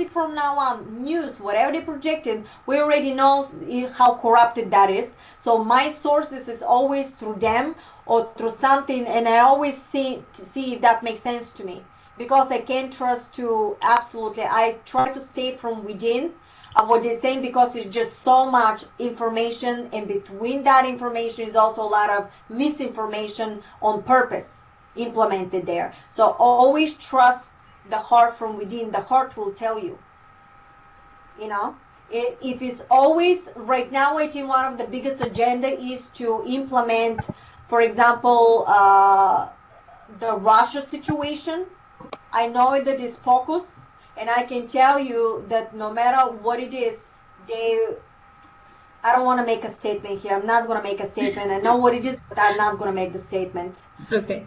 from now on, news, whatever they projected, we already know how corrupted that is. So my sources is always through them or through something, and I always see if that makes sense to me, because I can't trust to absolutely. I try to stay from within of what they're saying, because it's just so much information, and between that information is also a lot of misinformation on purpose implemented there. So always trust the heart from within. The heart will tell you. You know, if it's always right now, I think one of the biggest agenda is to implement, for example, the Russia situation. I know that is focus, and I can tell you that no matter what it is, they. I don't want to make a statement here. I'm not going to make a statement. I know what it is, but I'm not going to make the statement. Okay.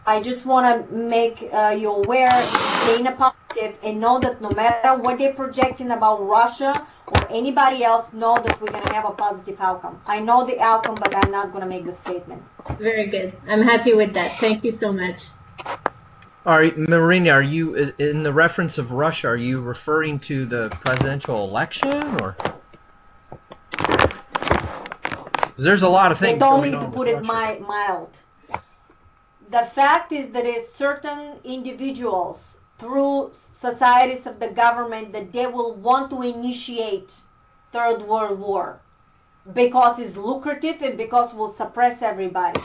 I just want to make you aware, stay in a positive, and know that no matter what they're projecting about Russia or anybody else, know that we're going to have a positive outcome. I know the outcome, but I'm not going to make the statement. Very good. I'm happy with that. Thank you so much. All right, Marina, are you, in the reference of Russia, are you referring to the presidential election, or? There's a lot of things going on with Russia. Don't need to put it mild. The fact is that there's certain individuals through societies of the government that they will want to initiate Third World War because it's lucrative and because it will suppress everybody.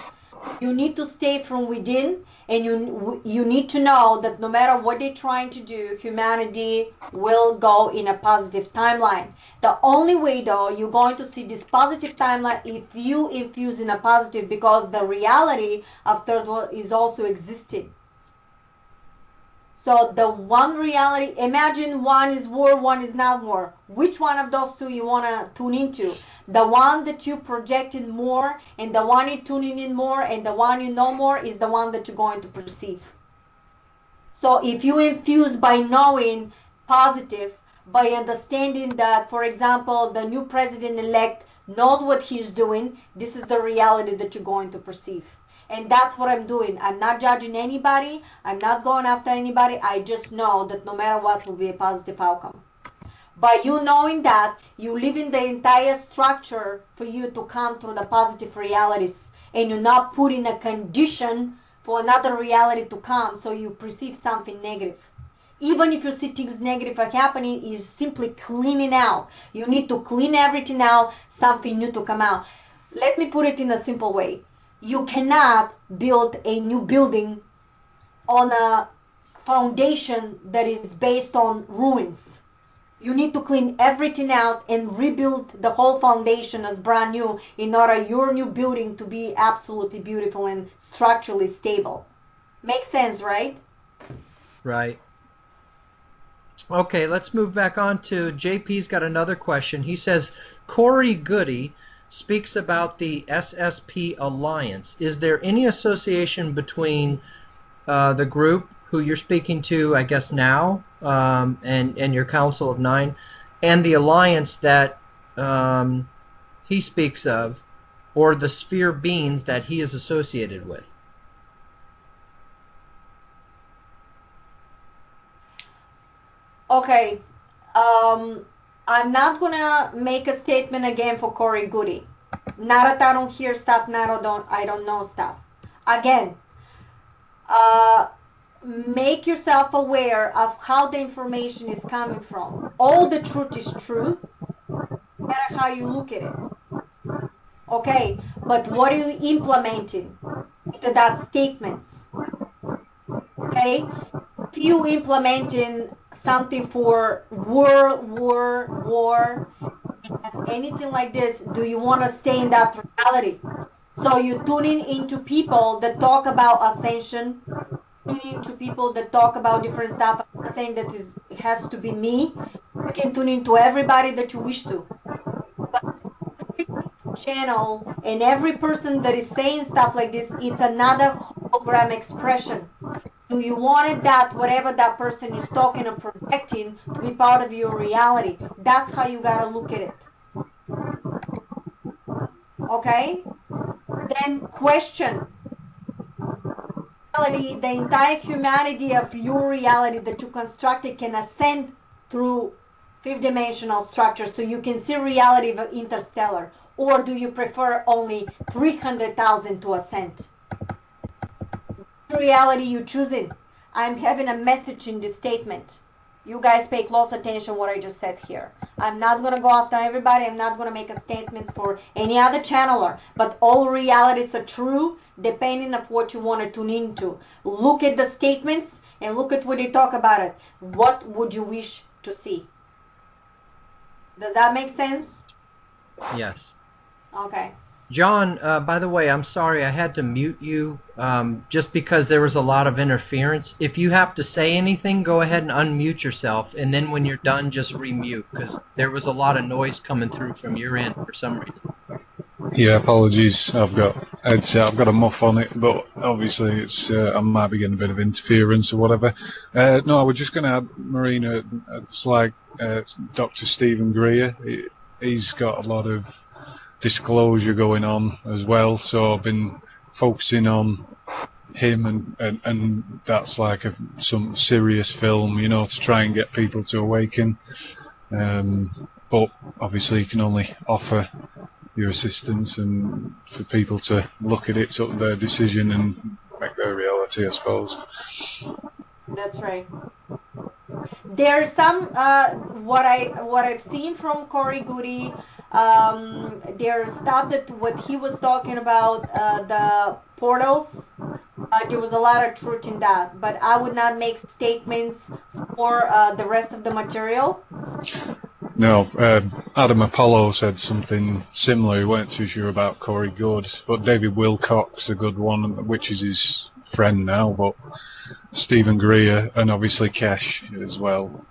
You need to stay from within, and you need to know that no matter what they're trying to do, humanity will go in a positive timeline. The only way, though, you're going to see this positive timeline if you infuse in a positive, because the reality of third world is also existing. So the one reality, imagine one is war, one is not war. Which one of those two you want to tune into? The one that you projected more, and the one you're tuning in more, and the one you know more is the one that you're going to perceive. So if you infuse by knowing positive, by understanding that, for example, the new president-elect knows what he's doing, this is the reality that you're going to perceive. And that's what I'm doing. I'm not judging anybody. I'm not going after anybody. I just know that no matter what will be a positive outcome. By you knowing that, you live in the entire structure for you to come through the positive realities, and you're not putting a condition for another reality to come, so you perceive something negative. Even if you see things negative are happening, is simply cleaning out. You need to clean everything out, something new to come out. Let me put it in a simple way. You cannot build a new building on a foundation that is based on ruins. You need to clean everything out and rebuild the whole foundation as brand new in order your new building to be absolutely beautiful and structurally stable. Makes sense, right? Right. Okay, let's move back on to JP's got another question. He says, Corey Goody speaks about the SSP Alliance. Is there any association between the group who you're speaking to, I guess now, and your Council of Nine, and the alliance that he speaks of, or the sphere beings that he is associated with? Okay. I'm not going to make a statement again for Corey Goody. Not that I don't hear stuff, not that I don't know stuff. Again, make yourself aware of how the information is coming from. All the truth is true, no matter how you look at it. Okay, but what are you implementing into that statements? Okay, if you implementing something for war, anything like this, do you want to stay in that reality? So you're tuning into people that talk about ascension, tuning into people that talk about different stuff. I'm not saying that it has to be me. You can tune into everybody that you wish to. But every channel and every person that is saying stuff like this, it's another hologram expression. Do you want it that whatever that person is talking or projecting to be part of your reality? That's how you gotta look at it. Okay? Then question. The entire humanity of your reality that you constructed can ascend through fifth dimensional structure so you can see reality of interstellar? Or do you prefer only 300,000 to ascend? Which reality you choosing? I'm having a message in this statement. You guys pay close attention what I just said here. I'm not going to go after everybody. I'm not going to make a statements for any other channeler. But all realities are true depending on what you want to tune into. Look at the statements and look at what they talk about it. What would you wish to see? Does that make sense? Yes. Okay. John, by the way, I'm sorry I had to mute you just because there was a lot of interference. If you have to say anything, go ahead and unmute yourself, and then when you're done, just remute because there was a lot of noise coming through from your end for some reason. Yeah, apologies. I've got a muff on it, but obviously it's I might be getting a bit of interference or whatever. No, I was just going to add, Marina. It's like Dr. Stephen Greer. He's got a lot of disclosure going on as well, so I've been focusing on him, and that's like some serious film, you know, to try and get people to awaken. But obviously you can only offer your assistance, and for people to look at it's up to their decision and make their reality, I suppose. That's right. There's some what I've seen from Corey Goody. There's stuff that what he was talking about the portals. There was a lot of truth in that, but I would not make statements for the rest of the material. No, Adam Apollo said something similar. He weren't too sure about Corey Good, but David Wilcox, a good one, which is his friend now, but Stephen Greer and obviously Kesh as well.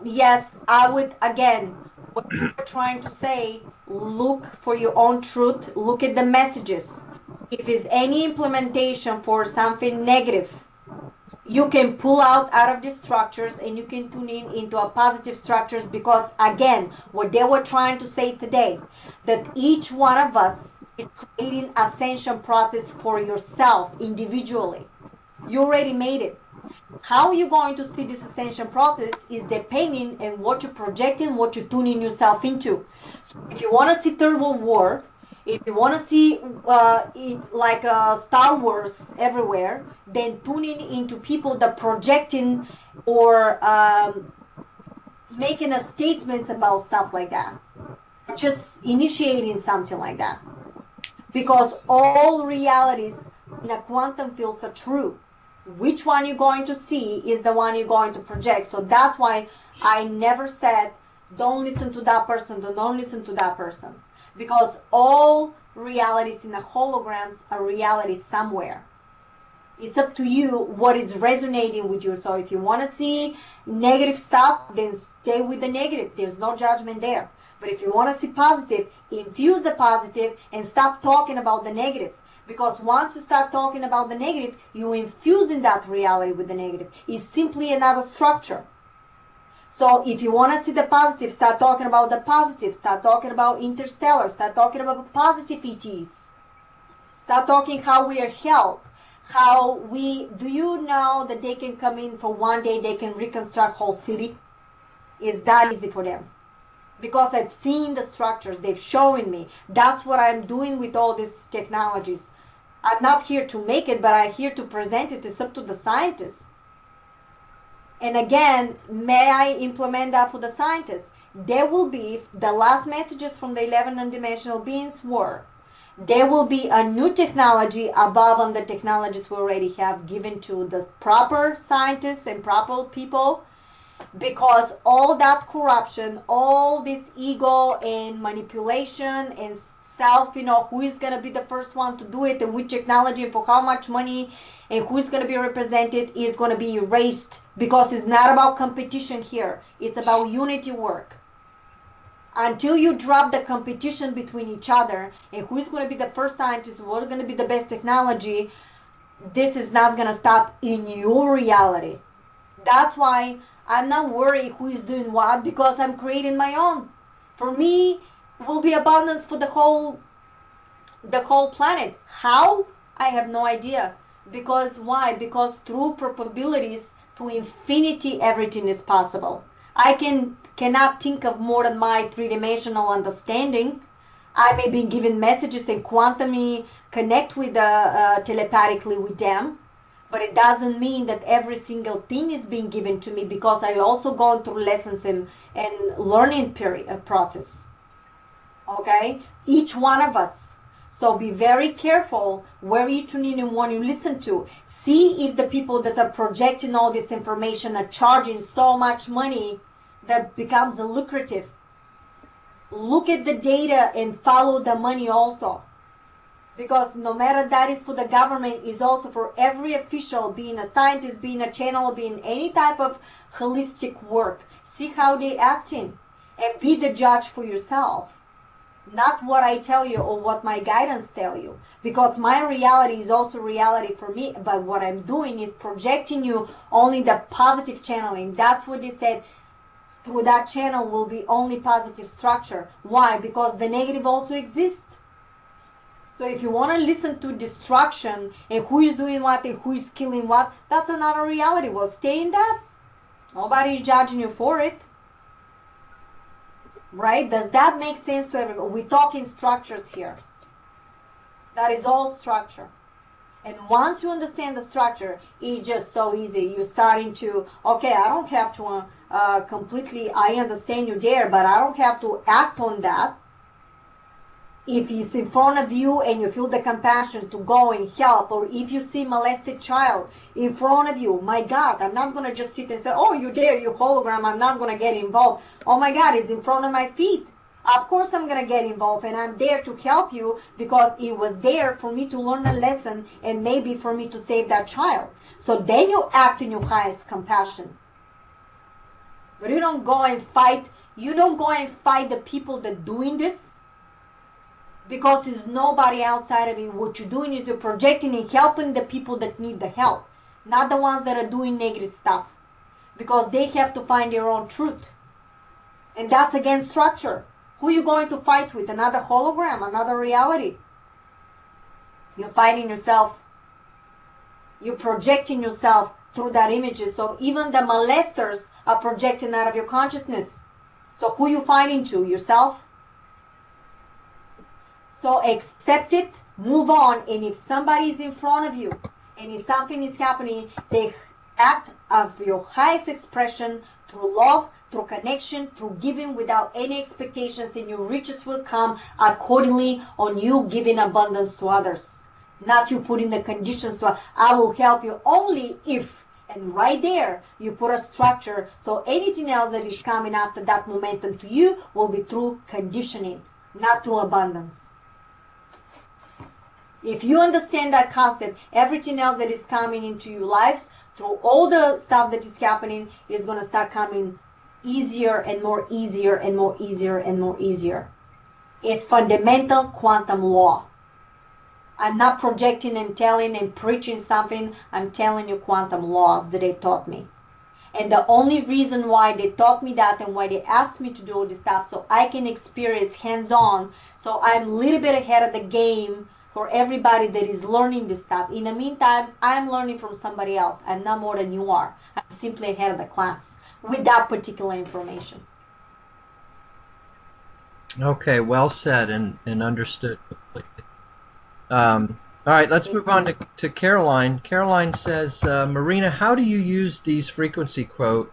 Yes, I would, again, what you're trying to say, look for your own truth, look at the messages. If there's any implementation for something negative, you can pull out of these structures and you can tune in into a positive structures, because again, what they were trying to say today, that each one of us is creating ascension process for yourself individually. You already made it. How are you going to see this ascension process is depending on what you're projecting, what you're tuning yourself into. So if you want to see Third World War, if you want to see Star Wars everywhere, then tuning into people that projecting or making a statements about stuff like that, just initiating something like that, because all realities in a quantum field are true. Which one you're going to see is the one you're going to project. So that's why I never said don't listen to that person, don't listen to that person, because all realities in the holograms are realities somewhere. It's up to you what is resonating with you. So if you want to see negative stuff, then stay with the negative. There's no judgment there. But if you want to see positive, infuse the positive and stop talking about the negative. Because once you start talking about the negative, you're infusing that reality with the negative. It's simply another structure. So if you want to see the positive, start talking about the positive. Start talking about interstellar. Start talking about positive ETs. Start talking how we are helped. Do you know that they can come in for one day, they can reconstruct whole city? It's that easy for them. Because I've seen the structures, they've shown me. That's what I'm doing with all these technologies. I'm not here to make it, but I'm here to present it. It's up to the scientists. And again, may I implement that for the scientists? There will be, the last messages from the 11 non-dimensional beings were, there will be a new technology above on the technologies we already have given to the proper scientists and proper people, because all that corruption, all this ego and manipulation and self, who is going to be the first one to do it and which technology and for how much money and who is going to be represented is going to be erased, because it's not about competition here. It's about unity work. Until you drop the competition between each other and who is going to be the first scientist, what is going to be the best technology, this is not going to stop in your reality. That's why I'm not worried who is doing what, because I'm creating my own. For me, it will be abundance for the whole planet. How? I have no idea. Because why? Because through probabilities to infinity, everything is possible. I cannot think of more than my three-dimensional understanding. I may be given messages and quantumly connect with telepathically with them, but it doesn't mean that every single thing is being given to me, because I also gone through lessons and learning process. Okay, each one of us. So be very careful where you tune in and what you listen to. See if the people that are projecting all this information are charging so much money that becomes lucrative. Look at the data and follow the money also. Because no matter that is for the government, is also for every official, being a scientist, being a channel, being any type of holistic work. See how they acting and be the judge for yourself. Not what I tell you or what my guidance tell you. Because my reality is also reality for me, but what I'm doing is projecting you only the positive channeling. That's what they said. Through that channel will be only positive structure. Why? Because the negative also exists. So if you want to listen to destruction and who is doing what and who is killing what, that's another reality. Well, stay in that. Nobody is judging you for it. Right? Does that make sense to everyone? We're talking structures here. That is all structure. And once you understand the structure, it's just so easy. You're starting to, okay, I don't have to completely, I understand you there, but I don't have to act on that. If it's in front of you and you feel the compassion to go and help, or if you see molested child in front of you, my God, I'm not going to just sit and say, oh, you're there, you hologram, I'm not going to get involved. Oh my God, it's in front of my feet. Of course I'm going to get involved, and I'm there to help you because it was there for me to learn a lesson and maybe for me to save that child. So then you act in your highest compassion. But you don't go and fight. You don't go and fight the people that are doing this, because there's nobody outside of you. What you're doing is you're projecting and helping the people that need the help, not the ones that are doing negative stuff, because they have to find their own truth. And that's against structure. Who are you going to fight with? Another hologram, another reality. You're fighting yourself. You're projecting yourself through that images. So even the molesters are projecting out of your consciousness. So who are you fighting to? Yourself? So accept it, move on, and if somebody is in front of you and if something is happening, they act of your highest expression through love, through connection, through giving without any expectations, and your riches will come accordingly on you giving abundance to others. Not you putting the conditions to, I will help you only if, and right there you put a structure, so anything else that is coming after that momentum to you will be through conditioning, not through abundance. If you understand that concept, everything else that is coming into your lives, through all the stuff that is happening, is going to start coming easier and more easier and more easier and more easier. It's fundamental quantum law. I'm not projecting and telling and preaching something. I'm telling you quantum laws that they taught me. And the only reason why they taught me that and why they asked me to do all this stuff, so I can experience hands-on. So I'm a little bit ahead of the game for everybody that is learning this stuff. In the meantime, I'm learning from somebody else. I'm not more than you are. I'm simply ahead of the class with that particular information. Okay, well said and understood completely. All right, let's move on to Caroline. Caroline says, Marina, how do you use these frequency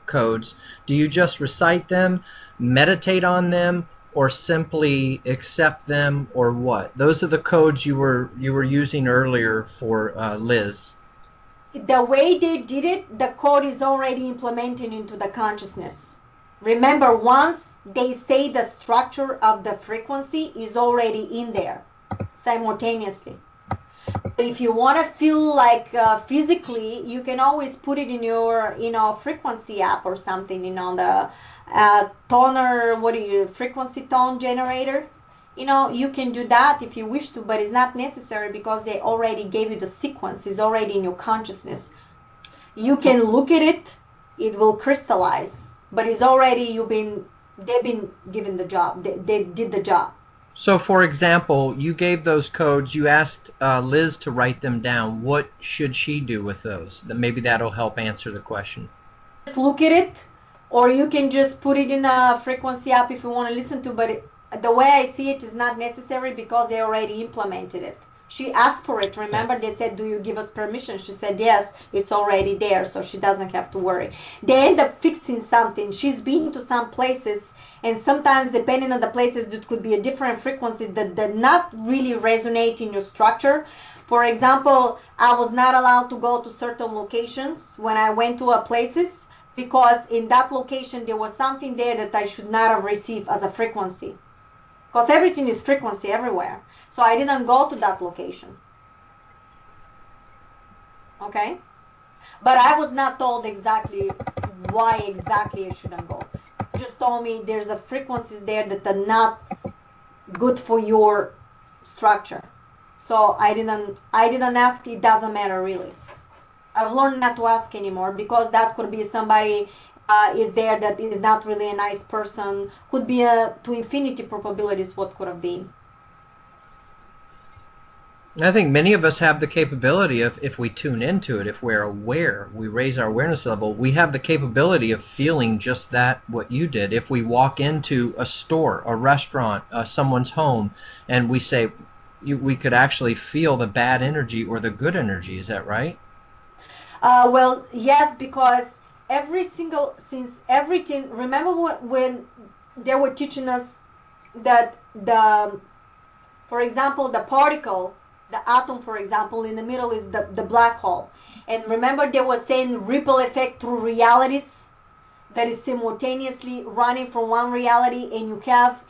codes? Do you just recite them, meditate on them, or simply accept them, or what? Those are the codes you were using earlier for Liz. The way they did it, the code is already implemented into the consciousness. Remember, once they say the structure of the frequency is already in there simultaneously. If you want to feel like physically, you can always put it in your frequency app or something, the toner, frequency tone generator. You can do that if you wish to, but it's not necessary because they already gave you the sequence. It's already in your consciousness. You can look at it, it will crystallize, but it's already, they've been given the job. They did the job. So, for example, you gave those codes, you asked Liz to write them down. What should she do with those? Maybe that'll help answer the question. Just look at it, Or you can just put it in a frequency app if you want to listen to, but the way I see it is not necessary because they already implemented it. She asked for it. Remember, they said, do you give us permission? She said, yes, it's already there, so she doesn't have to worry. They end up fixing something. She's been to some places, and sometimes, depending on the places, it could be a different frequency that not really resonate in your structure. For example, I was not allowed to go to certain locations when I went to a places because in that location there was something there that I should not have received as a frequency. Because everything is frequency everywhere. So I didn't go to that location. Okay? But I was not told exactly why exactly I shouldn't go. Just told me there's a frequencies there that are not good for your structure. So I didn't ask. It doesn't matter really. I've learned not to ask anymore because that could be somebody is there that is not really a nice person. Could be to infinity probabilities what could have been. I think many of us have the capability of, if we tune into it, if we're aware, we raise our awareness level, we have the capability of feeling just that, what you did. If we walk into a store, a restaurant, someone's home, and we say, we could actually feel the bad energy or the good energy. Is that right? Well, yes, because since everything, remember when they were teaching us that for example, the particle, the atom, for example, in the middle is the black hole. And remember they were saying ripple effect through realities that is simultaneously running from one reality, and you have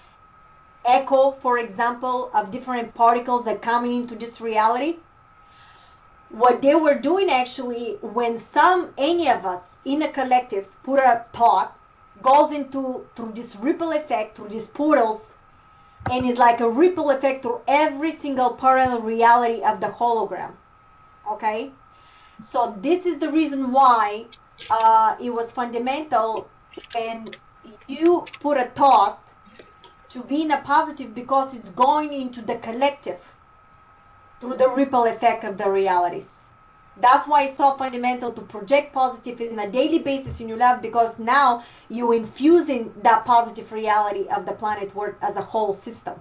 echo, for example, of different particles that coming into this reality. What they were doing actually, when any of us in a collective put a thought, goes through this ripple effect, through these portals, and it's like a ripple effect through every single parallel reality of the hologram. Okay? So this is the reason why it was fundamental when you put a thought to be in a positive, because it's going into the collective through the ripple effect of the realities. That's why it's so fundamental to project positive in a daily basis in your life, because now you're infusing that positive reality of the planet Earth as a whole system.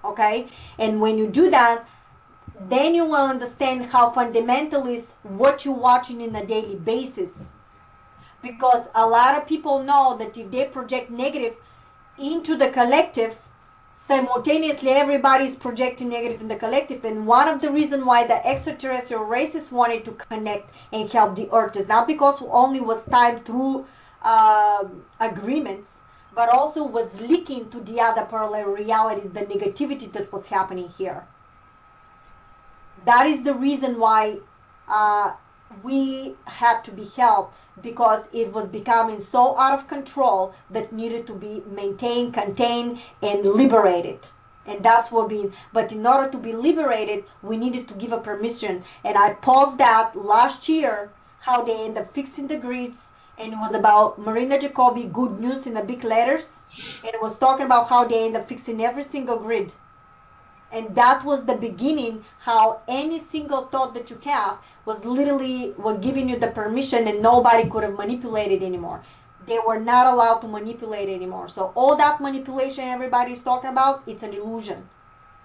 Okay? And when you do that, then you will understand how fundamental is what you're watching in a daily basis. Because a lot of people know that if they project negative into the collective, simultaneously everybody is projecting negative in the collective. And one of the reasons why the extraterrestrial races wanted to connect and help the earth is not because only was tied through agreements, but also was leaking to the other parallel realities, the negativity that was happening here. That is the reason why we had to be helped, because it was becoming so out of control that needed to be maintained, contained, and liberated. And that's what but in order to be liberated, we needed to give a permission. And I paused that last year, how they end up fixing the grids, and it was about Marina Jacobi, good news in the big letters, and it was talking about how they end up fixing every single grid. And that was the beginning, how any single thought that you have was literally giving you the permission, and nobody could have manipulated anymore. They were not allowed to manipulate anymore. So all that manipulation everybody's talking about, it's an illusion.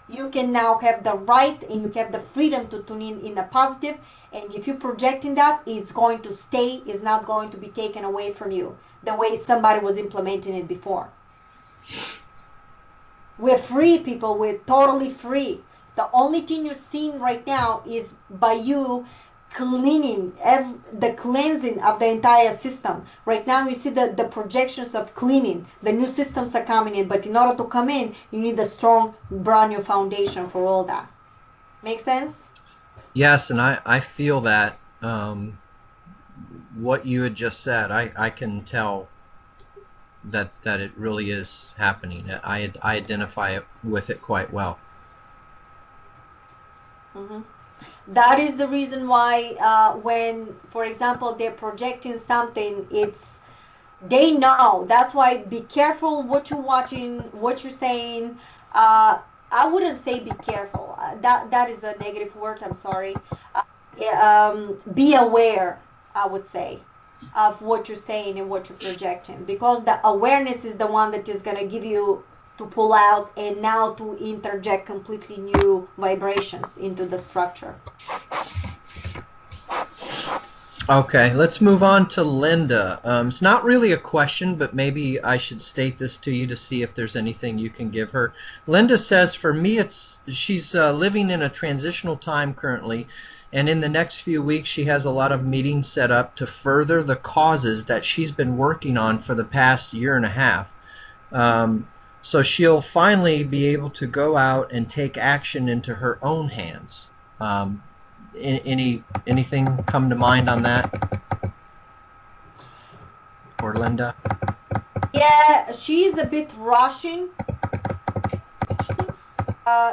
You can now have the right and you have the freedom to tune in a positive, and if you're projecting that, it's going to stay, it's not going to be taken away from you the way somebody was implementing it before. We're free, people. We're totally free. The only thing you're seeing right now is by you cleaning, the cleansing of the entire system. Right now you see the projections of cleaning. The new systems are coming in, but in order to come in, you need a strong, brand new foundation for all that. Make sense? Yes, and I feel that what you had just said, I can tell that it really is happening. I identify with it quite well. Mm-hmm. That is the reason why when, for example, they're projecting something, they know. That's why be careful what you're watching, what you're saying. I wouldn't say be careful. That is a negative word. I'm sorry. Be aware, I would say. of what you're saying and what you're projecting, because the awareness is the one that is going to give you to pull out and now to interject completely new vibrations into the structure. Okay, let's move on to Linda. It's not really a question, but maybe I should state this to you to see if there's anything you can give her. Linda says, for me, she's living in a transitional time currently, and in the next few weeks she has a lot of meetings set up to further the causes that she's been working on for the past year and a half. So she'll finally be able to go out and take action into her own hands. Anything come to mind on that for Linda? Yeah, she's a bit rushing.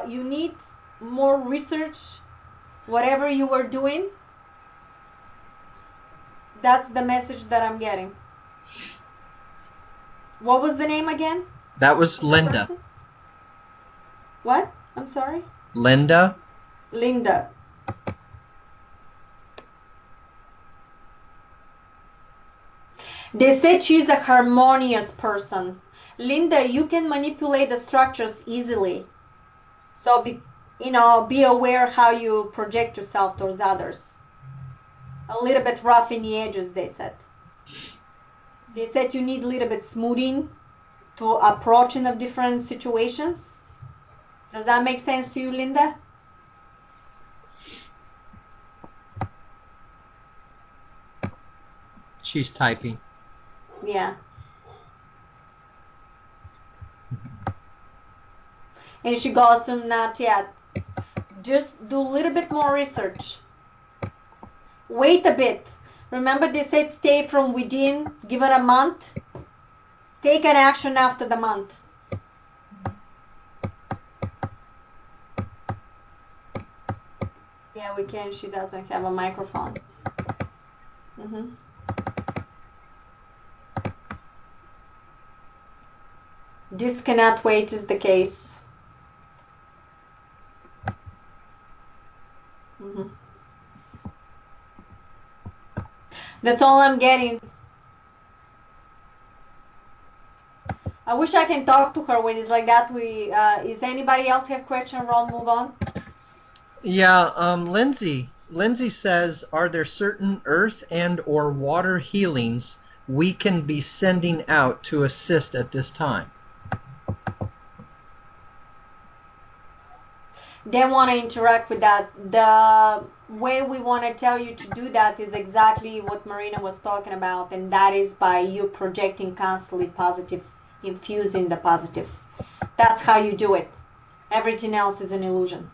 You need more research, whatever you were doing. That's the message that I'm getting. What was the name again? That was Linda. What? I'm sorry? Linda? Linda. They said she's a harmonious person. Linda, you can manipulate the structures easily. So be aware how you project yourself towards others. A little bit rough in the edges, they said. They said you need a little bit smoothing to approaching of different situations. Does that make sense to you, Linda? She's typing. Yeah. And she goes, not yet. Just do a little bit more research. Wait a bit. Remember they said stay from within, give it a month. Take an action after the month. Yeah, we can. She doesn't have a microphone. This cannot wait is the case. That's all I'm getting. I wish I can talk to her when it's like that. Is anybody else have question? We'll move on. Yeah, Lindsay. Lindsay says, are there certain earth and or water healings we can be sending out to assist at this time? They want to interact with that. The way we want to tell you to do that is exactly what Marina was talking about, and that is by you projecting constantly positive, infusing the positive. That's how you do it. Everything else is an illusion.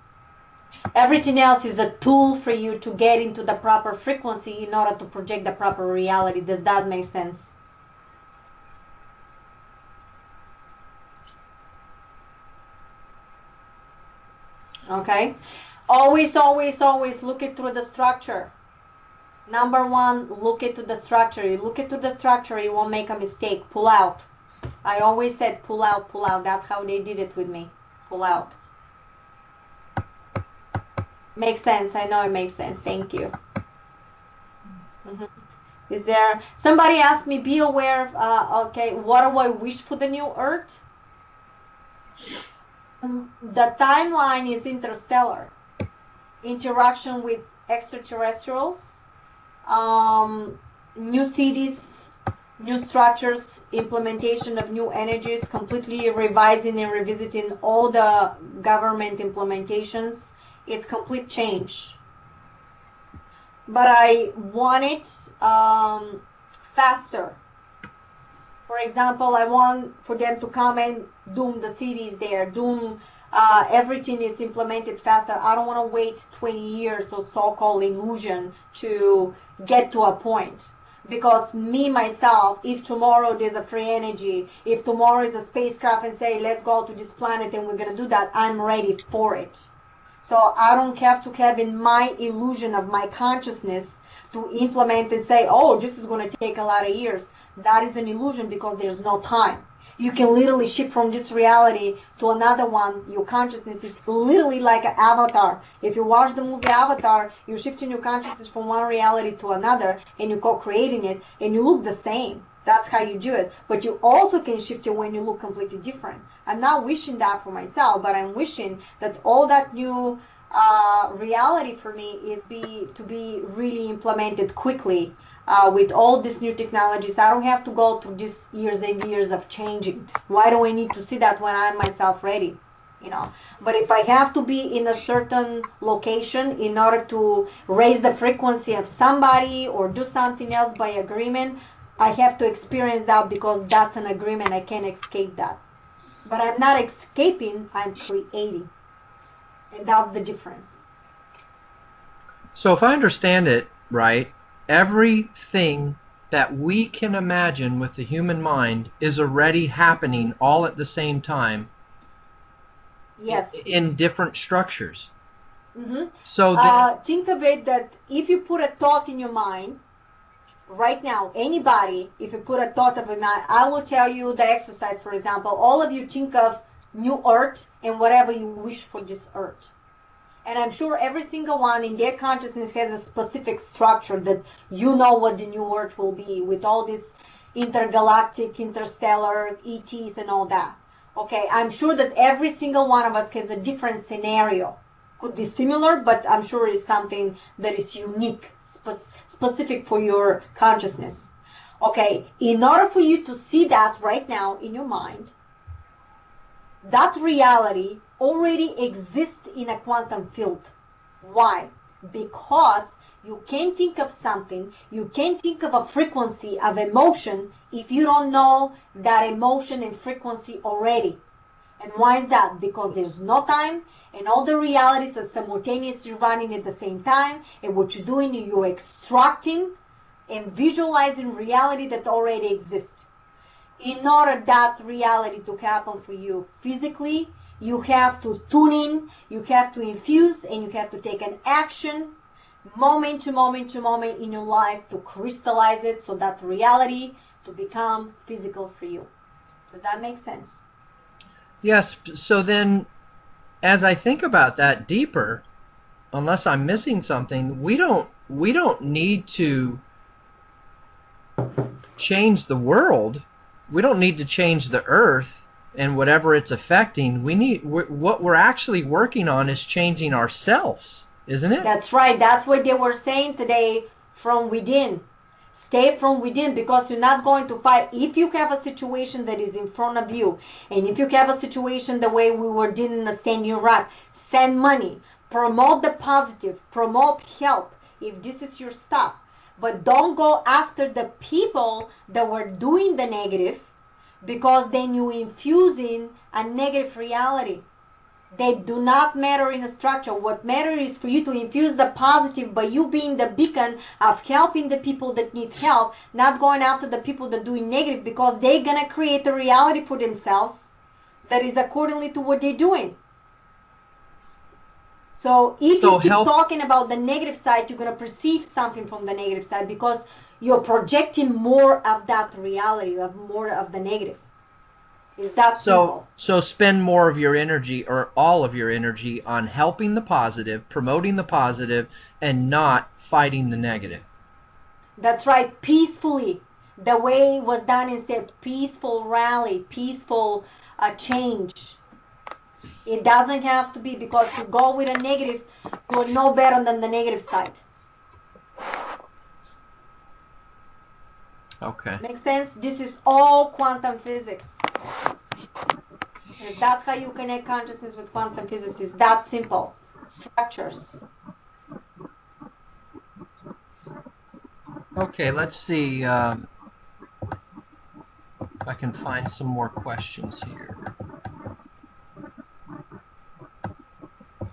Everything else is a tool for you to get into the proper frequency in order to project the proper reality. Does that make sense? Okay? Always, always, always look it through the structure. Number one, look into the structure. You look into the structure, you won't make a mistake. Pull out. I always said pull out, pull out. That's how they did it with me. Pull out. Makes sense. I know it makes sense. Thank you. Is there somebody asked me, be aware of okay, what do I wish for the new earth? The timeline is interstellar. Interaction with extraterrestrials, new cities, new structures, implementation of new energies, completely revising and revisiting all the government implementations. It's complete change. But I want it faster. For example, I want for them to come and doom the cities there, doom everything is implemented faster. I don't want to wait 20 years of so-called illusion to get to a point. Because me, myself, if tomorrow there's a free energy, if tomorrow is a spacecraft and say, let's go to this planet and we're going to do that, I'm ready for it. So I don't have to have in my illusion of my consciousness to implement and say, oh, this is going to take a lot of years. That is an illusion because there's no time. You can literally shift from this reality to another one. Your consciousness is literally like an avatar. If you watch the movie Avatar, you're shifting your consciousness from one reality to another, and you're co-creating it, and you look the same. That's how you do it. But you also can shift it when you look completely different. I'm not wishing that for myself, but I'm wishing that all that new reality for me is to be really implemented quickly. With all these new technologies, I don't have to go through these years and years of changing. Why do I need to see that when I'm myself ready? You know. But if I have to be in a certain location in order to raise the frequency of somebody or do something else by agreement, I have to experience that because that's an agreement. I can't escape that. But I'm not escaping, I'm creating. And that's the difference. So if I understand it right, everything that we can imagine with the human mind is already happening all at the same time. Yes. In different structures. Mm-hmm. So think of it that if you put a thought in your mind, right now, anybody, if you put a thought of a mind, I will tell you the exercise, for example. All of you think of new earth and whatever you wish for this earth. And I'm sure every single one in their consciousness has a specific structure that you know what the new earth will be with all this intergalactic, interstellar, ETs and all that. Okay, I'm sure that every single one of us has a different scenario. Could be similar, but I'm sure it's something that is unique, specific for your consciousness. Okay, in order for you to see that right now in your mind, that reality already exists in a quantum field. Why? Because you can't think of something, you can't think of a frequency of emotion if you don't know that emotion and frequency already. And why is that? Because there's no time, and all the realities are simultaneously running at the same time, and what you're doing is you're extracting and visualizing reality that already exists. In order that reality to happen for you physically, you have to tune in, you have to infuse, and you have to take an action moment to moment to moment in your life to crystallize it so that reality to become physical for you. Does that make sense? yes, so then as I think about that deeper, unless I'm missing something, we don't need to change the world. We don't need to change the earth and whatever it's affecting. What we're actually working on is changing ourselves, isn't it? That's right. That's what they were saying today, from within. Stay from within, because you're not going to fight. If you have a situation that is in front of you, and if you have a situation the way we were dealing in Stand Your Rock, send money, promote the positive, promote help if this is your stuff. But don't go after the people that were doing the negative, because then you're infusing a negative reality. They do not matter in a structure. What matters is for you to infuse the positive by you being the beacon of helping the people that need help, not going after the people that are doing negative, because they're going to create a reality for themselves that is accordingly to what they're doing. So if you keep talking about the negative side, you're going to perceive something from the negative side because you're projecting more of that reality, of more of the negative. Is that simple? So spend more of your energy, or all of your energy, on helping the positive, promoting the positive, and not fighting the negative. That's right, peacefully. The way it was done instead, peaceful rally, peaceful change. It doesn't have to be, because to go with a negative, you're no better than the negative side. Okay. Makes sense? This is all quantum physics. And that's how you connect consciousness with quantum physics. It's that simple. Structures. Okay, let's see if I can find some more questions here.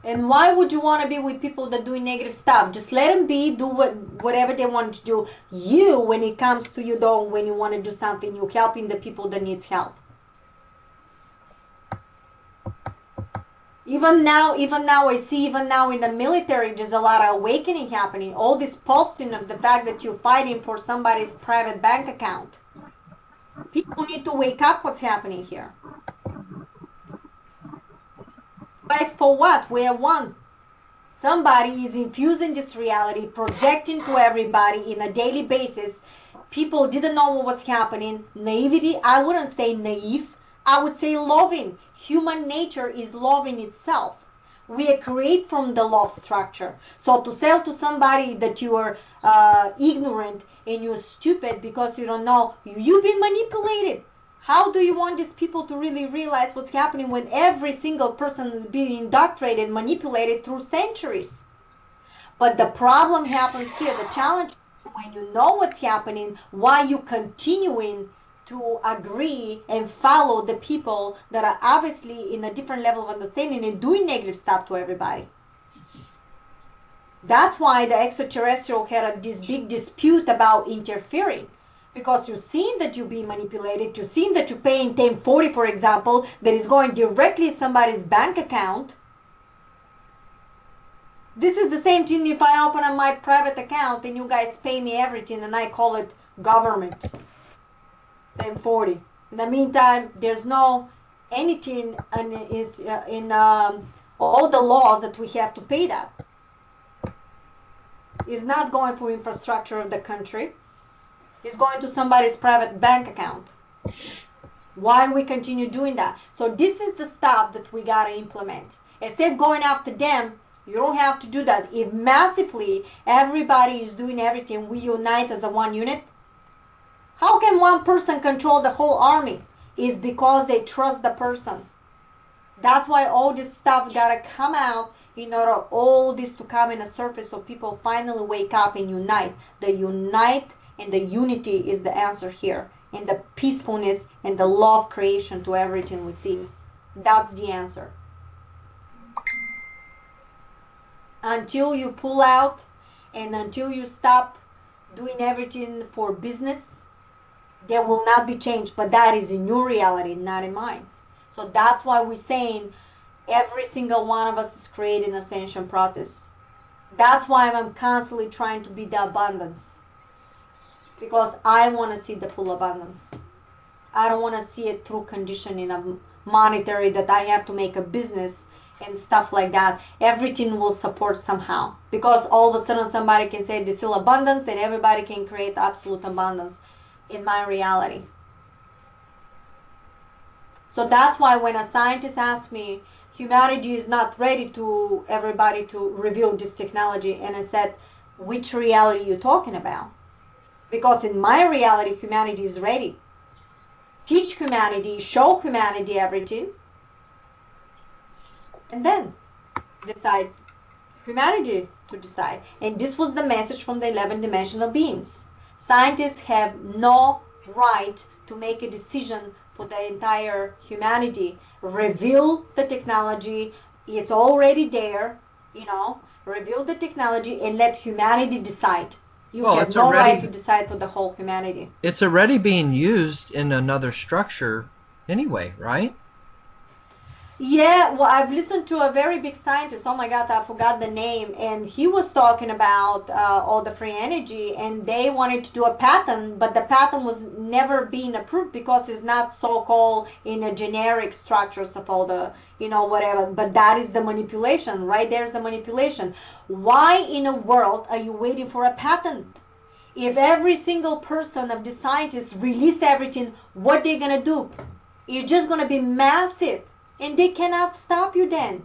And why would you want to be with people that do negative stuff? Just let them be, do whatever they want to do. You, when it comes to you, though, when you want to do something, you're helping the people that needs help. Even now, I see even now in the military, there's a lot of awakening happening. All this posting of the fact that you're fighting for somebody's private bank account. People need to wake up what's happening here. Fight for what? We are one. Somebody is infusing this reality, projecting to everybody in a daily basis. People didn't know what was happening. Naivety, I wouldn't say naive. I would say loving. Human nature is loving itself. We are created from the love structure. So to tell to somebody that you are ignorant and you're stupid because you don't know, you've been manipulated. How do you want these people to really realize what's happening when every single person is being indoctrinated, manipulated through centuries? But the problem happens here, the challenge, when you know what's happening, why you continuing to agree and follow the people that are obviously in a different level of understanding and doing negative stuff to everybody. That's why the extraterrestrial had this big dispute about interfering. Because you've seen that you're being manipulated, you've seen that you're paying 1040, for example, that is going directly to somebody's bank account. This is the same thing if I open up my private account and you guys pay me everything and I call it government. 1040. In the meantime, there's no anything in all the laws that we have to pay that. It's not going for infrastructure of the country. It's going to somebody's private bank account. Why we continue doing that? So this is the stuff that we got to implement. Instead of going after them, you don't have to do that. If massively everybody is doing everything, we unite as a one unit. How can one person control the whole army? It's because they trust the person. That's why all this stuff got to come out in order all this to come in a surface so people finally wake up and unite. The unite and the unity is the answer here. And the peacefulness and the love creation to everything we see. That's the answer. Until you pull out and until you stop doing everything for business, there will not be change. But that is in your reality, not in mine. So that's why we're saying every single one of us is creating an ascension process. That's why I'm constantly trying to be the abundance. Because I want to see the full abundance. I don't want to see it through conditioning of monetary that I have to make a business and stuff like that. Everything will support somehow. Because all of a sudden somebody can say there's still abundance and everybody can create absolute abundance in my reality. So that's why when a scientist asks me, humanity is not ready to everybody to reveal this technology, and I said, which reality are you talking about? Because in my reality, humanity is ready. Teach humanity, show humanity everything, and then decide, humanity to decide. And this was the message from the 11-dimensional beings. Scientists have no right to make a decision for the entire humanity. Reveal the technology, it's already there, reveal the technology and let humanity decide. You have no right to decide for the whole humanity. It's already being used in another structure anyway, right? Yeah, well, I've listened to a very big scientist. Oh my God, I forgot the name. And he was talking about all the free energy, and they wanted to do a patent, but the patent was never being approved because it's not so-called in a generic structures of all the, whatever. But that is the manipulation, right? There's the manipulation. Why in the world are you waiting for a patent? If every single person of the scientists release everything, what they're going to do? It's just going to be massive. And they cannot stop you then.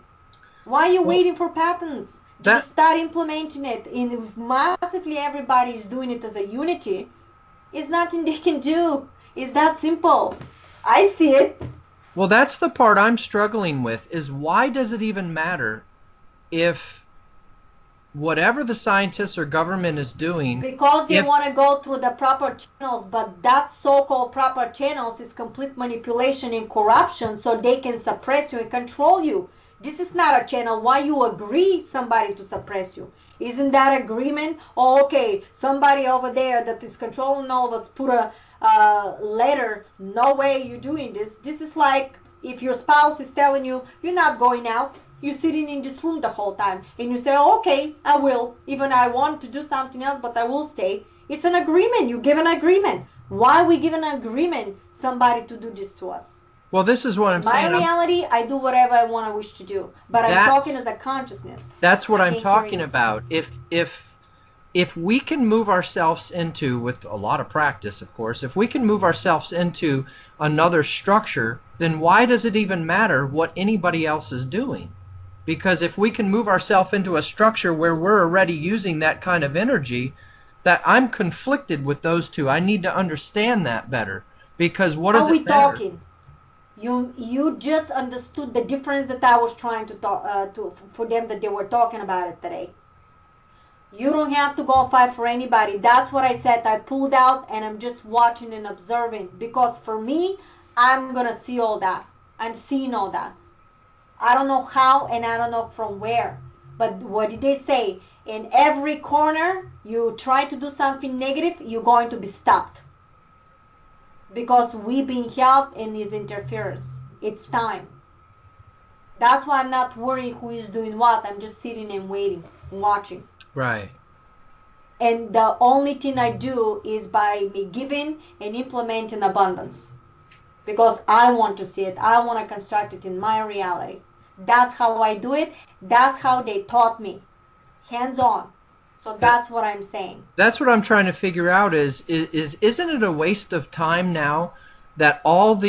Why are you waiting for patents? Just start implementing it. And if massively everybody is doing it as a unity, it's nothing they can do. It's that simple. I see it. Well, that's the part I'm struggling with, is why does it even matter if whatever the scientists or government is doing... Because they want to go through the proper channels, but that so-called proper channels is complete manipulation and corruption, so they can suppress you and control you. This is not a channel. Why you agree somebody to suppress you? Isn't that agreement? Oh, okay, somebody over there that is controlling all of us put a letter, no way you're doing this. This is like if your spouse is telling you, you're not going out. You're sitting in this room the whole time. And you say, okay, I will. Even I want to do something else, but I will stay. It's an agreement. You give an agreement. Why we give an agreement somebody to do this to us? Well, this is what I'm In my saying. reality, I do whatever I want to wish to do. But I'm talking as a consciousness. That's what I I'm can't hear talking you. about. If we can move ourselves into, with a lot of practice, of course, if we can move ourselves into another structure, then why does it even matter what anybody else is doing? Because if we can move ourselves into a structure where we're already using that kind of energy, that I'm conflicted with those two. I need to understand that better. Because what does Are we it matter? talking? You just understood the difference that I was trying to talk for them, that they were talking about it today. You don't have to go fight for anybody. That's what I said. I pulled out and I'm just watching and observing, because for me, I'm gonna see all that. I'm seeing all that. I don't know how and I don't know from where. But what did they say? In every corner you try to do something negative, you're going to be stopped. Because we being helped in this interference. It's time. That's why I'm not worried who is doing what. I'm just sitting and waiting, watching. Right. And the only thing I do is by me giving and implementing abundance. Because I want to see it. I want to construct it in my reality. That's how I do it. That's how they taught me. Hands on. So that's what I'm saying. That's what I'm trying to figure out is isn't it a waste of time now that all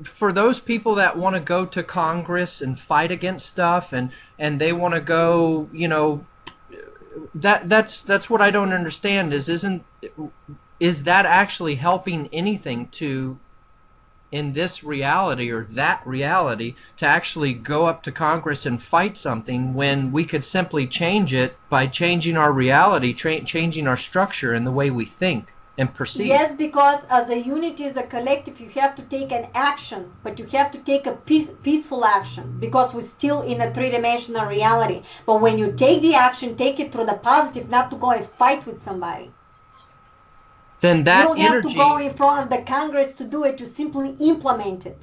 for those people that want to go to Congress and fight against stuff and they want to go, that's what I don't understand is that actually helping anything to, in this reality or that reality, to actually go up to Congress and fight something when we could simply change it by changing our reality, changing our structure and the way we think and perceive? Yes, because as a unity, as a collective, you have to take an action, but you have to take a peaceful action, because we're still in a three-dimensional reality. But when you take the action, take it through the positive, not to go and fight with somebody. Then that you don't energy, have to go in front of the Congress to do it. You simply implement it.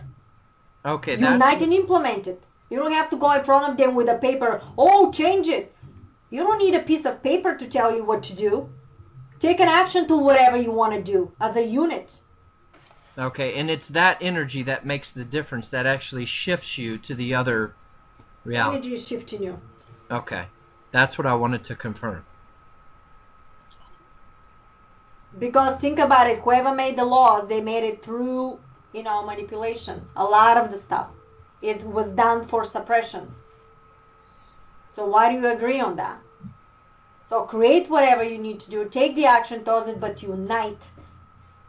Okay, Unite and implement it. You don't have to go in front of them with a paper. Oh, change it. You don't need a piece of paper to tell you what to do. Take an action to whatever you want to do as a unit. Okay, and it's that energy that makes the difference, that actually shifts you to the other reality. Energy is shifting you. Okay, that's what I wanted to confirm. Because think about it, whoever made the laws, they made it through, manipulation. A lot of the stuff. It was done for suppression. So why do you agree on that? So create whatever you need to do. Take the action towards it, but unite.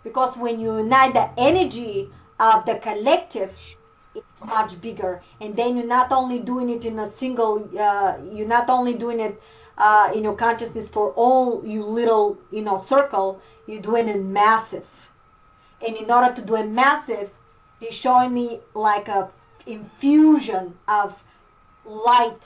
Because when you unite the energy of the collective, it's much bigger. And then you're not only doing it in a single, you're not only doing it in your consciousness for all you little, circle, you're doing it massive. And in order to do it massive, they're showing me like a infusion of light,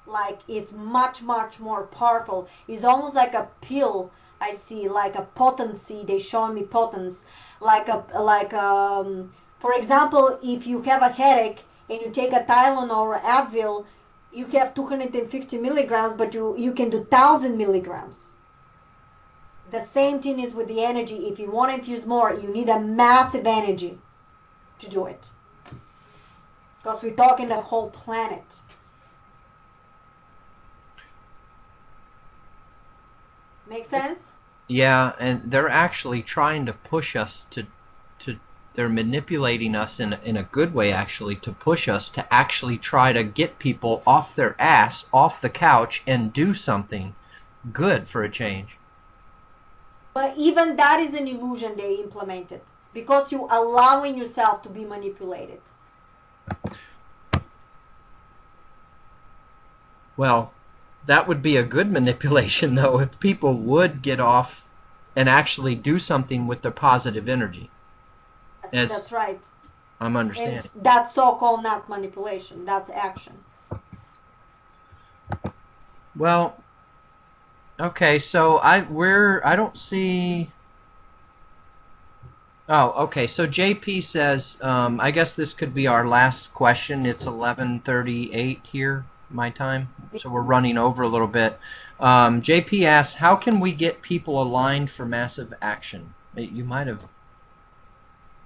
like it's much, much more powerful. It's almost like a pill, I see, like a potency. They're showing me potence. For example, if you have a headache and you take a Tylenol or Advil, you have 250 milligrams, but you can do 1,000 milligrams. The same thing is with the energy. If you want to infuse more, you need a massive energy to do it. Because we're talking the whole planet. Make sense? Yeah, and they're actually trying to push us to they're manipulating us in a good way, actually, to push us to actually try to get people off their ass, off the couch, and do something good for a change. But even that is an illusion they implemented, because you're allowing yourself to be manipulated. Well, that would be a good manipulation, though, if people would get off and actually do something with their positive energy. That's right. I'm understanding. And that's so-called not manipulation. That's action. Well, okay, so I don't see. Oh, okay. So JP says, I guess this could be our last question. It's 11:38 here. my time, so we're running over a little bit. JP asked, how can we get people aligned for massive action? You might have,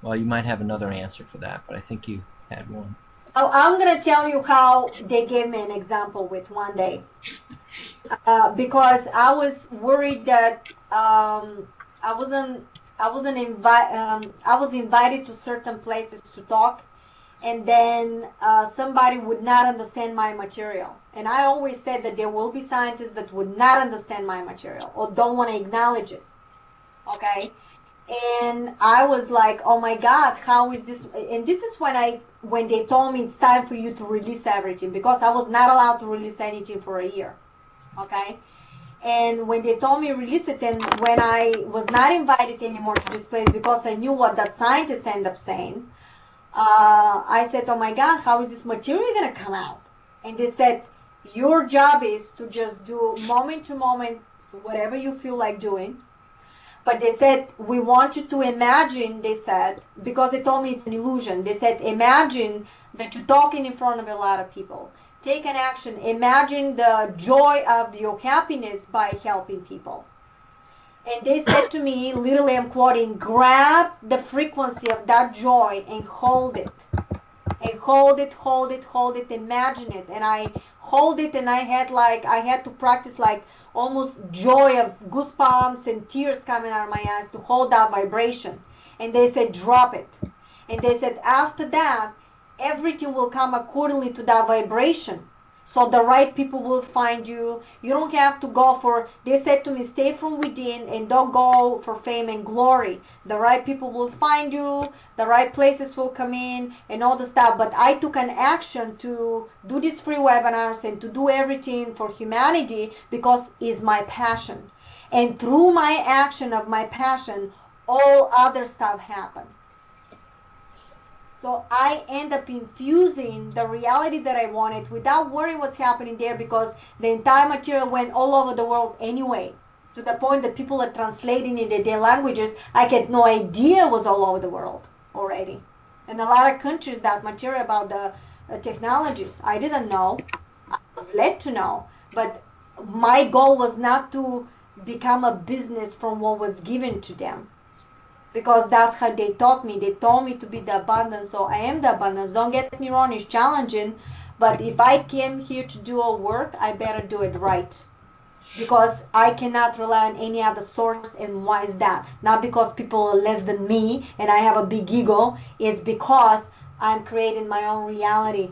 well, you might have another answer for that, but I think you had one. Oh, I'm going to tell you how they gave me an example with one day. Because I was worried that I was invited to certain places to talk, and then somebody would not understand my material. And I always said that there will be scientists that would not understand my material or don't want to acknowledge it. Okay? And I was like, oh my God, how is this? And this is when they told me it's time for you to release everything, because I was not allowed to release anything for a year. Okay? And when they told me release it, and when I was not invited anymore to this place because I knew what that scientist ended up saying, I said, oh my God, how is this material going to come out? And they said, your job is to just do moment to moment whatever you feel like doing. But they said, we want you to imagine, they said, because they told me it's an illusion. They said, imagine that you're talking in front of a lot of people. Take an action. Imagine the joy of your happiness by helping people. And they said to me, literally I'm quoting, grab the frequency of that joy and hold it. And hold it, hold it, hold it, imagine it. And I hold it, and I had to practice like almost joy of goosebumps and tears coming out of my eyes to hold that vibration. And they said, drop it. And they said, after that, everything will come accordingly to that vibration. So the right people will find you. You don't have to go for, they said to me, stay from within and don't go for fame and glory. The right people will find you, the right places will come in and all the stuff. But I took an action to do these free webinars and to do everything for humanity because it's my passion. And through my action of my passion, all other stuff happened. So I end up infusing the reality that I wanted without worrying what's happening there, because the entire material went all over the world anyway, to the point that people are translating it in their languages. I had no idea it was all over the world already. And a lot of countries, that material about the technologies, I didn't know. I was led to know. But my goal was not to become a business from what was given to them. Because that's how they taught me. They told me to be the abundance, so I am the abundance. Don't get me wrong, it's challenging, but if I came here to do a work, I better do it right. Because I cannot rely on any other source, and why is that? Not because people are less than me and I have a big ego, it's because I'm creating my own reality.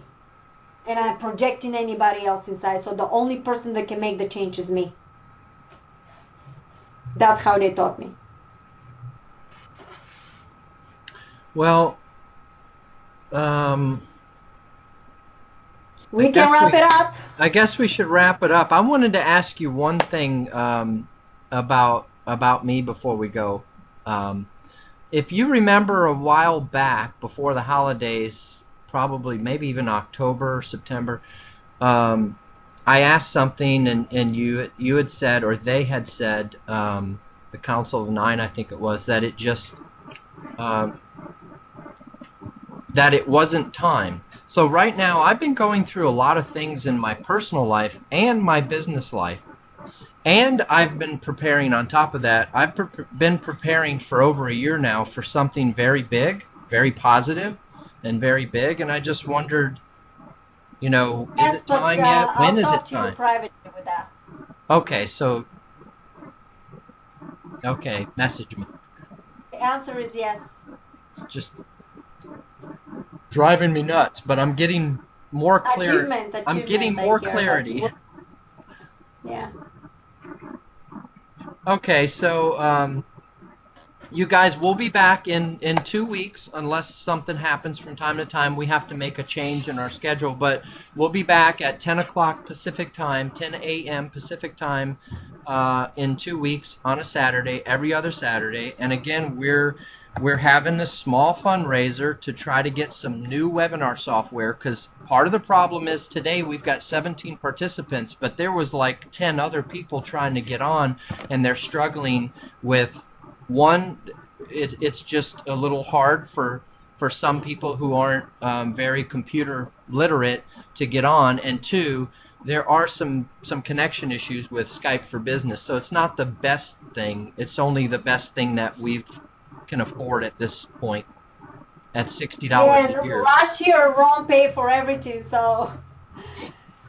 And I'm projecting anybody else inside, so the only person that can make the change is me. That's how they taught me. Well, we can wrap it up. I guess we should wrap it up. I wanted to ask you one thing about me before we go. If you remember a while back, before the holidays, probably maybe even October or September, I asked something, and you had said, or they had said, the Council of Nine, I think it was, that it just that it wasn't time. So right now I've been going through a lot of things in my personal life and my business life, and I've been preparing on top of that. I've been preparing for over a year now for something very big, very positive, and very big, and I just wondered, you know, is it time yet? When is it time? I'll talk to you privately with that. Okay, so okay, message me. The answer is yes. It's just driving me nuts, but I'm getting more clarity. I'm getting more clarity. Yeah. Okay, so you guys, we'll be back in 2 weeks, unless something happens from time to time. We have to make a change in our schedule, but we'll be back at 10 o'clock Pacific time, 10 a.m. Pacific time, in 2 weeks on a Saturday, every other Saturday. And again, we're having this small fundraiser to try to get some new webinar software, because part of the problem is today we've got 17 participants, but there was like 10 other people trying to get on, and they're struggling with one. It's just a little hard for for some people who aren't very computer literate to get on, and two, there are some connection issues with Skype for Business, so it's not the best thing. It's only the best thing that we can afford at this point at $60 a year. Last year Ron paid for everything, so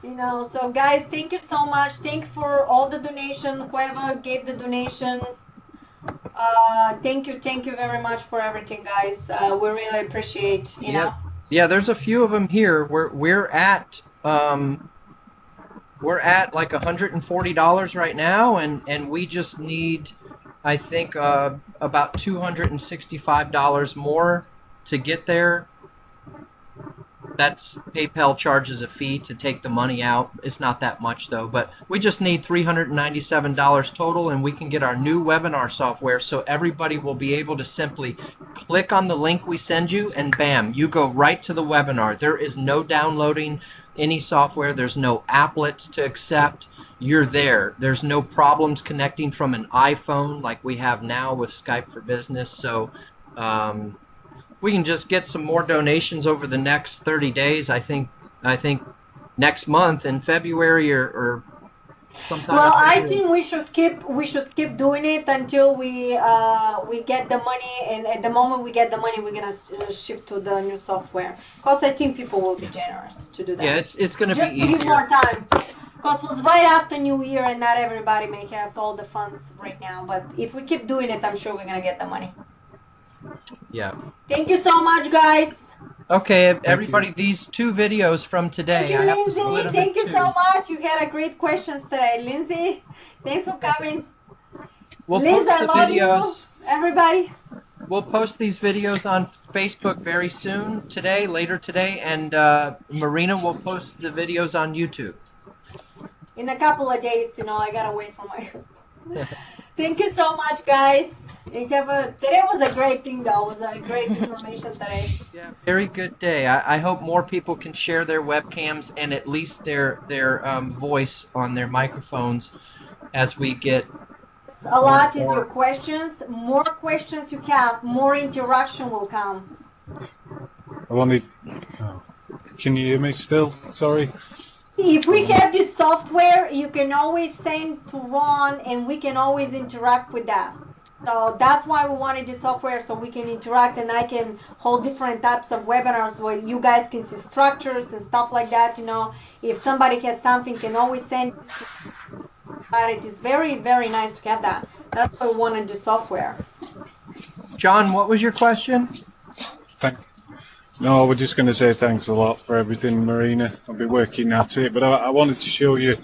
so guys, thank you so much. Thank you for all the donation, whoever gave the donation. Thank you very much for everything, guys. We really appreciate, you know. Yeah, there's a few of them here. We're at like $140 right now, and we just need, I think, about $265 more to get there. That's PayPal charges a fee to take the money out. It's not that much though, but we just need $397 total, and we can get our new webinar software, so everybody will be able to simply click on the link we send you and bam, you go right to the webinar. There is no downloading any software. There's no applets to accept. You're there. There's no problems connecting from an iPhone like we have now with Skype for Business. So we can just get some more donations over the next 30 days. I think next month in February or sometime. Well, I think we should keep doing it until we get the money, and at the moment we get the money, we're gonna shift to the new software. Because I think people will be generous to do that. Yeah, it's gonna be easier. Just give more time. Because it was right after New Year, and not everybody may have all the funds right now. But if we keep doing it, I'm sure we're gonna get the money. Yeah. Thank you so much, guys. Okay, everybody, these two videos from today, Thank you, I have Lindsay. to split them Thank in you two. so much. You had a great questions today, Lindsay. Thanks for coming. We'll Liz, post I the love videos. you, everybody. We'll post these videos on Facebook very soon, later today, and Marina will post the videos on YouTube. In a couple of days, I gotta wait for my husband. Thank you so much, guys. Today was a great thing, though. It was a great information today. Yeah, very good day. I hope more people can share their webcams and at least their voice on their microphones as we get. A lot is your questions. More questions you have, more interaction will come. Can you hear me still? Sorry. If we have this software, you can always send to Ron, and we can always interact with that. So that's why we wanted this software, so we can interact, and I can hold different types of webinars where you guys can see structures and stuff like that. If somebody has something, can always send. But it is very, very nice to have that. That's why we wanted the software. John, what was your question? No, we're just going to say thanks a lot for everything, Marina. I'll be working at it, but I wanted to show you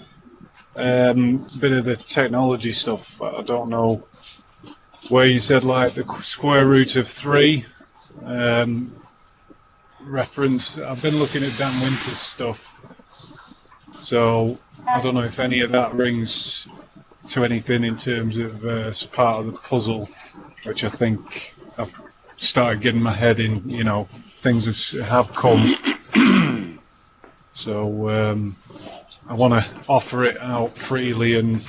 a bit of the technology stuff. I don't know where you said like the square root of 3 reference. I've been looking at Dan Winter's stuff, so I don't know if any of that rings to anything in terms of as part of the puzzle, which I think I've started getting my head in. Things have come, so I want to offer it out freely, and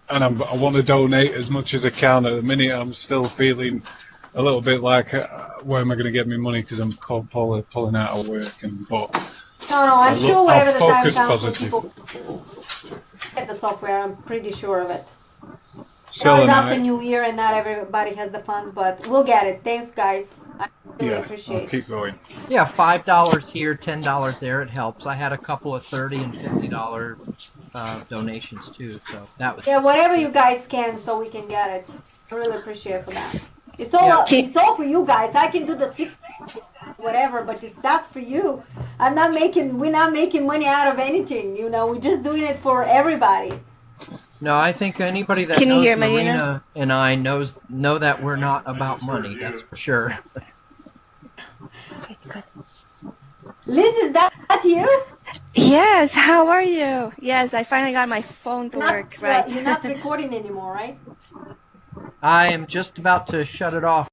I want to donate as much as I can. At the minute, I'm still feeling a little bit like, where am I going to get my money? Because I'm pulling out of work, but I'm sure whenever the time comes, positive. people get the software. I'm pretty sure of it. It's Selenite. after New Year, and not everybody has the funds, but we'll get it. Thanks, guys. I really appreciate I'll keep going. Yeah, $5 here, $10 there. It helps. I had a couple of $30 and $50 donations too, so that was. Yeah, whatever you guys can, so we can get it. I really appreciate for that. It's all for you guys. I can do the 60, whatever, but that's for you. We're not making money out of anything. We're just doing it for everybody. No, I think anybody that Can you knows hear Marina and I know that we're not about money. That's for sure. Liz, is that you? Yes, how are you? Yes, I finally got my phone to work, right? You're not recording anymore, right? I am just about to shut it off.